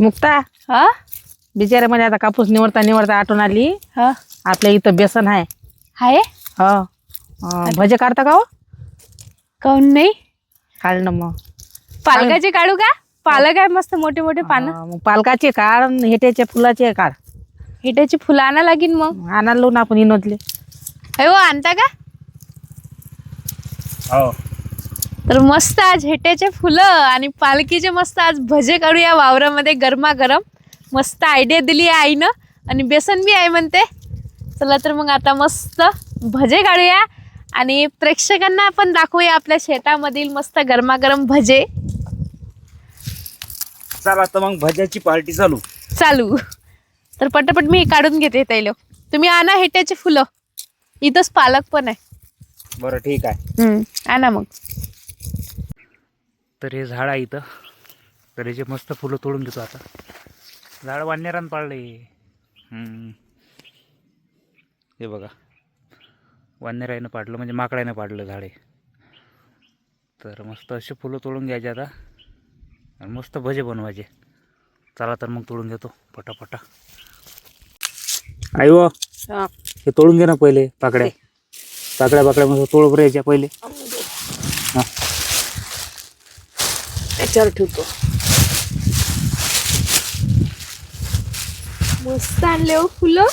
मुक्ता हा बिचारे म्हणजे आता कापूस निवडता आठवण आली. हा आपल्या इथं बेसन आहे. हाय हो भजे काढता का हो? काऊन नाही? काढ ना मग. पालकाचे काढू का? पालक आहे मस्त मोठे मोठे पानं. मग पालकाचे काढ, हेट्याच्या फुलाचे काढ. हिट्याची फुलं आणा लागेल मग. आणायला लावून आपण इनोदले. हो आणता का? हो तर मस्त आज हेट्याचे फुलं आणि पालकीचे मस्त आज भजे काढूया वावरामध्ये गरमागरम. मस्त आयडिया दिली आहे आईनं. आणि बेसन बी आहे म्हणते. चला तर मग आता मस्त भजे काढूया आणि प्रेक्षकांना आपण दाखवूया आपल्या शेतामधील मस्त गरमागरम भजे. चला तर मग भज्याची पार्टी चालू. चालू. तर पटापट मी काढून घेते ताईलो. तुम्ही आणा हेट्याचे फुलं. इथंच पालक पण आहे. बरं ठीक आहे. आणा मग. तर हे झाड आहे इथं. तर याचे मस्त फुलं तोडून घेतो आता. झाड वाढण्यारान पाडले. हे बघा वाढण्यारानं पाडलं म्हणजे माकडानं पाडलं झाडे. तर मस्त असे फुलं तोडून घ्यायचे आता आणि मस्त भजे बनवायचे. चला तर मग तोडून घेतो पटापटा. आई व हे तोडून घे ना पहिले. पाकड्या मस्त तोड बरं याच्या पहिले. हां त्याच्यावर ठेवतो. मस्त आणले हो फुलं.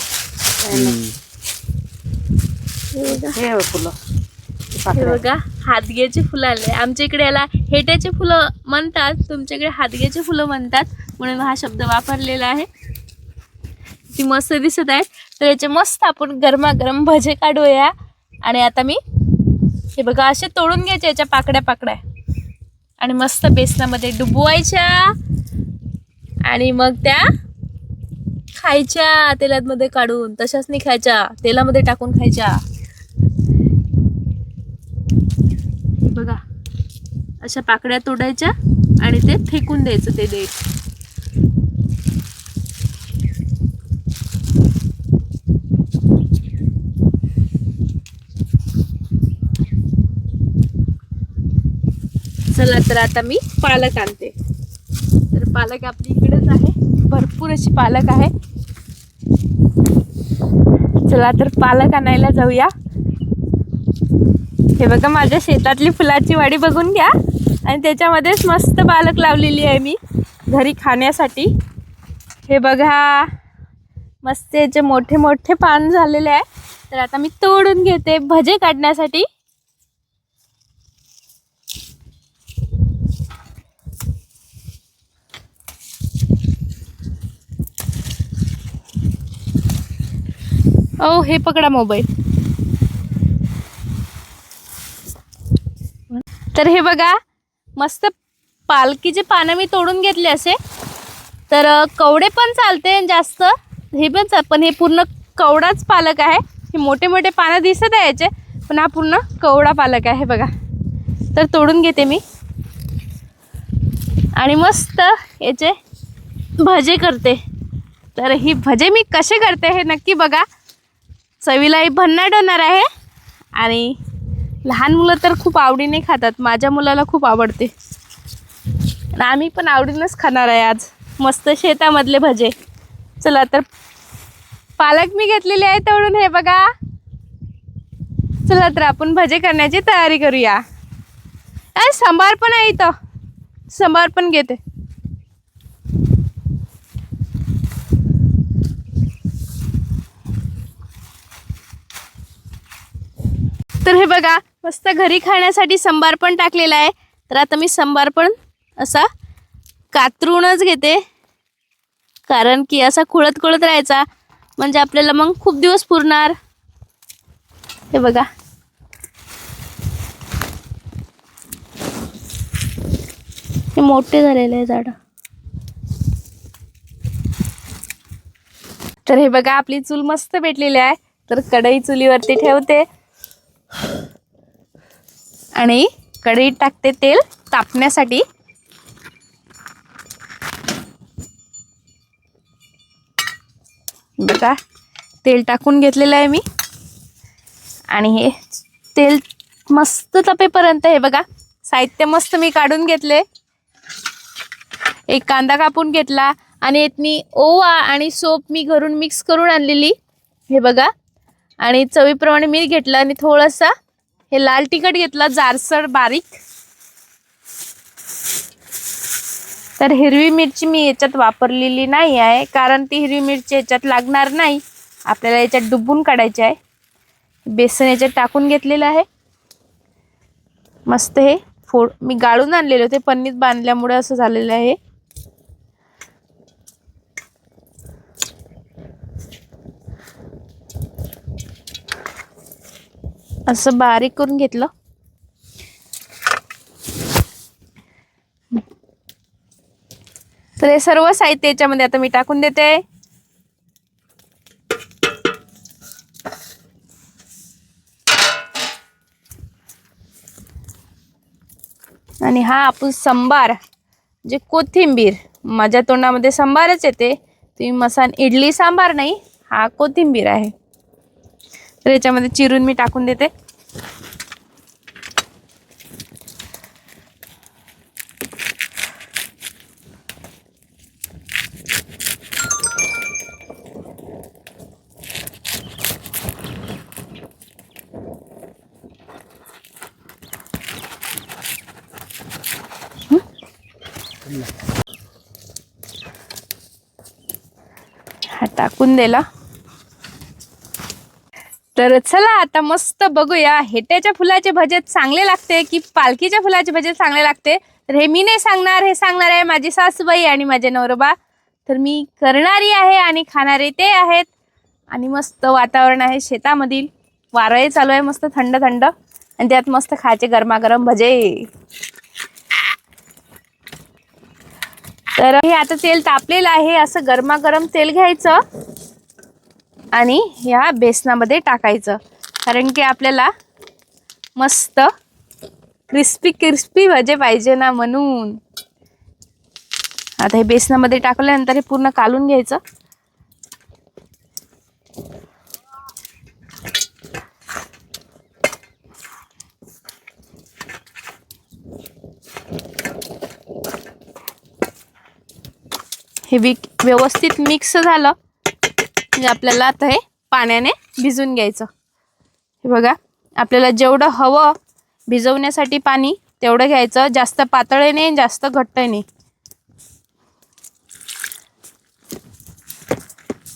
हे फुलं हे बघा हादग्याची फुलं आले. आमच्या इकडे याला हेट्याचे फुलं म्हणतात, तुमच्याकडे हादग्याची फुलं म्हणतात, म्हणून हा शब्द वापरलेला आहे. ती मस्त दिसत आहेत. तर याचे मस्त आपण गरमागरम भजे काढूया. आणि आता मी हे बघा असे तोडून घ्यायचे याच्या पाकड्या आणि मस्त बेसनामध्ये डुबवायच्या आणि मग त्या खायच्या तेलामध्ये काढून. तशाच नाही खायच्या, तेलामध्ये टाकून खायच्या. बघा अशा पाकड्या तोडायच्या आणि ते फेकून द्यायचं ते देठ. चला तर आता मी पालक आणते. तर पालक आपली इकडेच आहे. भरपूर अशी पालक आहे. चला तर पालक आणायला जाऊया. हे बघा माझ्या शेतातली फुलाची वाडी बघून घ्या. आणि त्याच्यामध्येच मस्त पालक लावलेली आहे मी घरी खाण्यासाठी. हे बघा मस्त याचे मोठे मोठे पान झालेले आहे. तर आता मी तोडून घेते भजे काढण्यासाठी. ओ हे पकडा मोबाईल. तर हे बघा मस्त पालकीचे पानं मी तोडून घेतले असे. तर कवडे पण चालते जास्त, हे पण हे पूर्ण कवडाच पालक आहे. हे मोठे मोठे पानं दिसत आहे याचे, पण हा पूर्ण कवडा पालक आहे बघा. तर तोडून घेते मी आणि मस्त याचे भजे करते. तर ही भजे मी कसे करते हे नक्की बघा. चवीलाही भन्नाट होणार आहे. आणि लहान मुलं तर खूप आवडीने खातात. माझ्या मुलाला खूप आवडते आणि आम्ही पण आवडीनंच खाणार आहे आज मस्त शेतामधले भजे. चला तर पालक मी घेतलेले आहे तोडून. हे बघा. चला तर आपण भजे करण्याची तयारी करूया. आणि सांबार पण आहे इथं, सांबार पण घेते. तर हे बघा मस्त घरी खाण्यासाठी सांबार पण टाकलेला आहे. तर आता मी सांबार पण असा कातरूनच घेते, कारण की असा खुळत राहायचा म्हणजे आपल्याला मग खूप दिवस पुरणार. हे बघा हे मोठे झालेले आहे झाड. तर हे बघा आपली चूल मस्त पेटलेली आहे. तर कढई चुलीवरती ठेवते आणि कढईत टाकते तेल तापण्यासाठी. बघा तेल टाकून घेतलेलं आहे मी. आणि हे तेल मस्त तपेपर्यंत हे बघा साहित्य मस्त मी काढून घेतले. एक कांदा कापून घेतला आणि यातनी ओवा आणि सोप मी घरून मिक्स करून आणलेली, हे बघा. आणि चवीप्रमाणे मीठ घेतलं आणि थोडंसं हे लाल तिखट घेतलं जाडसर बारीक. तर हिरवी मिरची मी याच्यात वापरलेली नाही आहे, कारण ती हिरवी मिरची याच्यात लागणार नाही, आपल्याला याच्यात डुबून काढायची आहे. बेसन याच्यात टाकून घेतलेलं आहे. मस्त हे मी गाळून आणलेले होते, पन्नीत बांधल्यामुळे असं झालेलं आहे. असं बारीक करून घेतलं. तर हे सर्व साहित्य याच्यामध्ये आता मी टाकून देते. आणि हा आपण सांबार जे कोथिंबीर, माझ्या तोंडामध्ये सांबारच येते, तुम्ही इडली सांबार नाही, हा कोथिंबीर आहे. तर याच्यामध्ये चिरून मी टाकून देते. हा टाकून दिला. तर चला आता मस्त बघूया हेट्याच्या फुलाचे भजे चांगले लागते की पालखीच्या फुलाचे भजे चांगले लागते. तर हे मी नाही सांगणार, हे सांगणार आहे माझी सासूबाई आणि माझे नवरोबा. तर मी करणारी आहे आणि खाणारे ते आहेत. आणि मस्त वातावरण आहे शेतामधील, वारंही चालू आहे मस्त थंड थंड, आणि त्यात मस्त खायचे गरमागरम भजे. तर हे आता तेल तापलेलं आहे, असं गरमागरम तेल घ्यायचं आणि ह्या बेसनामध्ये टाकायचं, कारण की आपल्याला मस्त क्रिस्पी क्रिस्पी भजे पाहिजे ना, म्हणून. आता हे बेसनामध्ये टाकल्यानंतर हे पूर्ण कालून घ्यायचं. हे व्यवस्थित मिक्स झालं म्हणजे आपल्याला आता हे पाण्याने भिजवून घ्यायचं. हे बघा, आपल्याला जेवढं हवं भिजवण्यासाठी पाणी तेवढं घ्यायचं, जास्त पातळ नाही जास्त घट्ट नाही,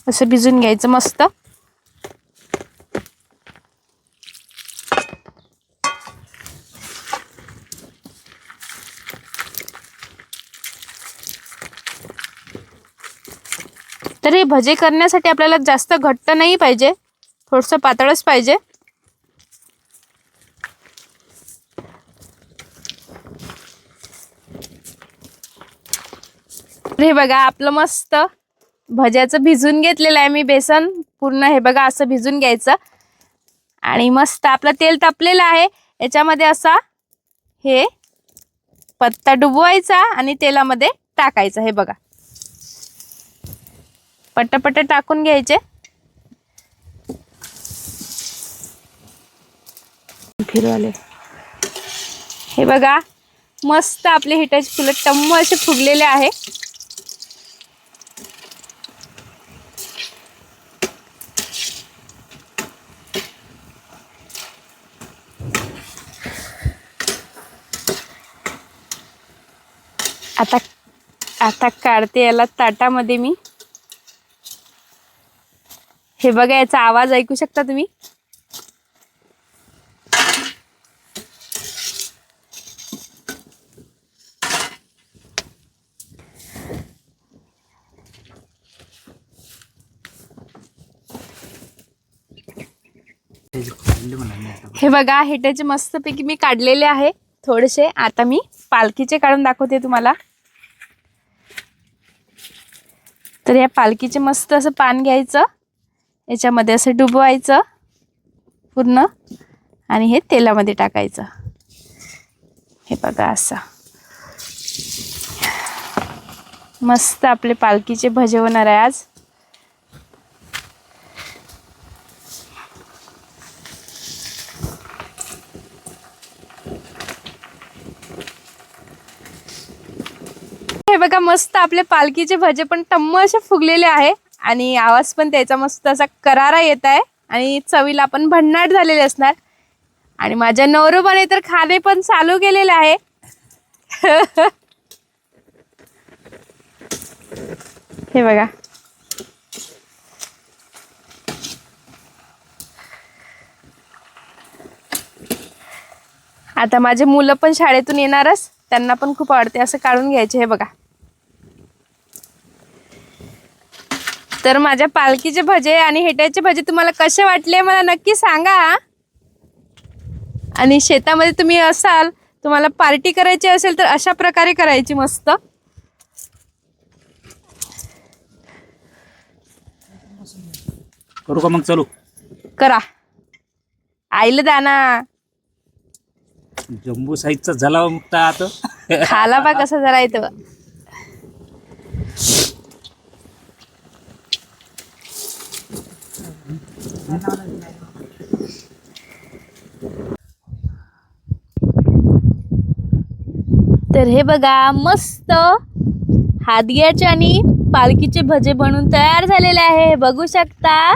असं भिजून घ्यायचं मस्त. तर हे भजे करण्यासाठी आपल्याला जास्त घट्ट नाही पाहिजे, थोडंसं पातळच पाहिजे. हे बघा आपलं मस्त भज्याचं भिजून घेतलेलं आहे मी बेसन पूर्ण. हे बघा असं भिजून घ्यायचं आणि मस्त आपलं तेल तापलेलं आहे, याच्यामध्ये असा हे पत्ता डुबवायचा आणि तेलामध्ये टाकायचा. हे बघा पटपट टाकून घ्यायचे. फिरवाले. हे बघा मस्त आपले हिटाची फुलं टम्म असे फुगलेले आहे. आता काढते याला ताटामध्ये मी. हे बघा याचा आवाज ऐकू शकता तुम्ही. हे बघा हेट्याचे मस्तपैकी मी काढलेले आहे थोडेसे. आता मी पालखीचे काढून दाखवते तुम्हाला. तर या पालखीचे मस्त असं पान घ्यायचं, याच्यामध्ये असं डुबवायचं पूर्ण आणि हे तेलामध्ये टाकायचं. हे बघा असं मस्त आपले पालखीचे भजे होणार आहे आज. हे बघा मस्त आपले पालखीचे भजे पण टम्म असे फुगलेले आहे आणि आवाज पण त्याचा मस्त असा करारा येत आहे आणि चवीला पण भन्नाट झालेले असणार. आणि माझ्या नवरोबाने तर खाणे पण चालू केलेले आहे. हे बघा, आता माझे मुलं पण शाळेतून येणारच, त्यांना पण खूप आवडते असं काढून घ्यायचे. हे बघा, तर माझ्या पालखीचे भजे आणि हेट्याचे भजे तुम्हाला कसे वाटले मला नक्की सांगा. आणि शेतामध्ये तुम्ही असाल, तुम्हाला पार्टी करायची असेल तर अशा प्रकारे करायची मस्त. करू का मग? चालू करा, आईला दाना जम्बू साईजचा झाला मुक्ता आता. खाला बा कसा जरा येतं. तर हे बघा, मस्त हादग्याचे आणि पालखीचे भजे बनून तयार झालेले आहे. हे बघू शकता,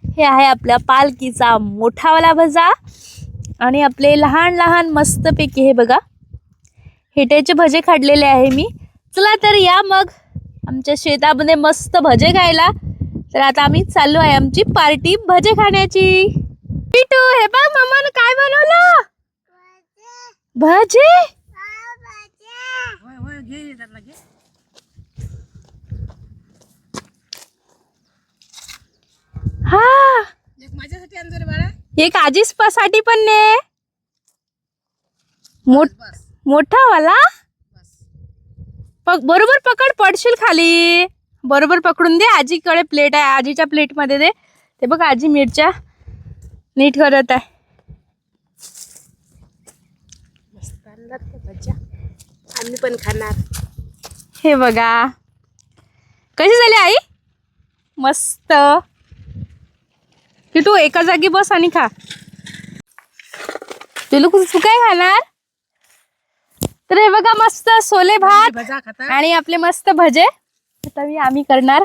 हे आहे आपल्या पालखीचा मोठावाला भजा आणि आपले लहान लहान मस्तपैकी हे बघा हेट्याचे भजे काढलेले आहे मी. चला तर या मग आमच्या शेतामध्ये मस्त भजे खायला. तर आता आम्ही चाललो आहे आमची पार्टी भजे खाण्याची. पिटू, हे बघ मम्मानं काय बनवलं, भजे. हा, माझ्यासाठी आणजो बाळा. एक आजीस साठी पण ने मोठा वाला. बरोबर पकड, पडशील खाली. बरोबर पकडून दे. आजीकडे प्लेट आहे, आजीच्या प्लेट मध्ये दे. ते बघ, आजी मिरच्या नीट करत आहे. आम्ही पण खाणार. हे बघा कशी झाली आई, मस्त. की तू एका जागी बस आणि खा. तुला तू काय खाणार? तर हे बघा, मस्त सोले भात आणि आपले मस्त भजे. आता आम्ही करणार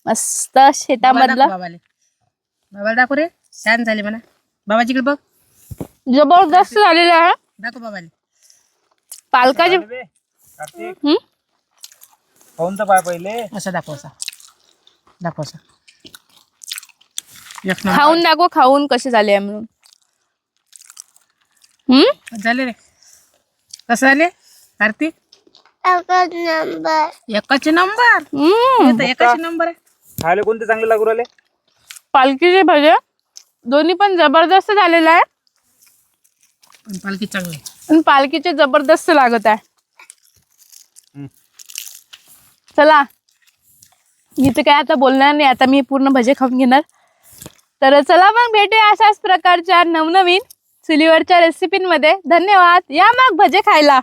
मस्त शेतामधलं. बाबा दाखव रे, छान झाले म्हणा. बाबाजीकडे बघ, जबरदस्त झालेलं आहे. दाखव बाबाले. पालकाचे खाऊन तर पाय पहिले. असं दाखव, असा दाखव, असं खाऊन दाखव, खाऊन कसे झाले म्हणून. झाले रे. कसं झाले कार्तिक? एकाचे नंबर. एकाचे नंबर आहे. खायला कोणते चांगले लागू राहिले? पालखीचे भजे दोन्ही पण जबरदस्त झालेलं आहे. पण पालखी चांगली, पण पालखीचे जबरदस्त लागत आहे. चला, मी तर काय आता बोलणार नाही, आता मी पूर्ण भजे खाऊन घेणार. तर चला मग भेटूया अशाच प्रकारच्या नवनवीन चुलीवरच्या रेसिपींमध्ये. धन्यवाद. या मग भजे खायला.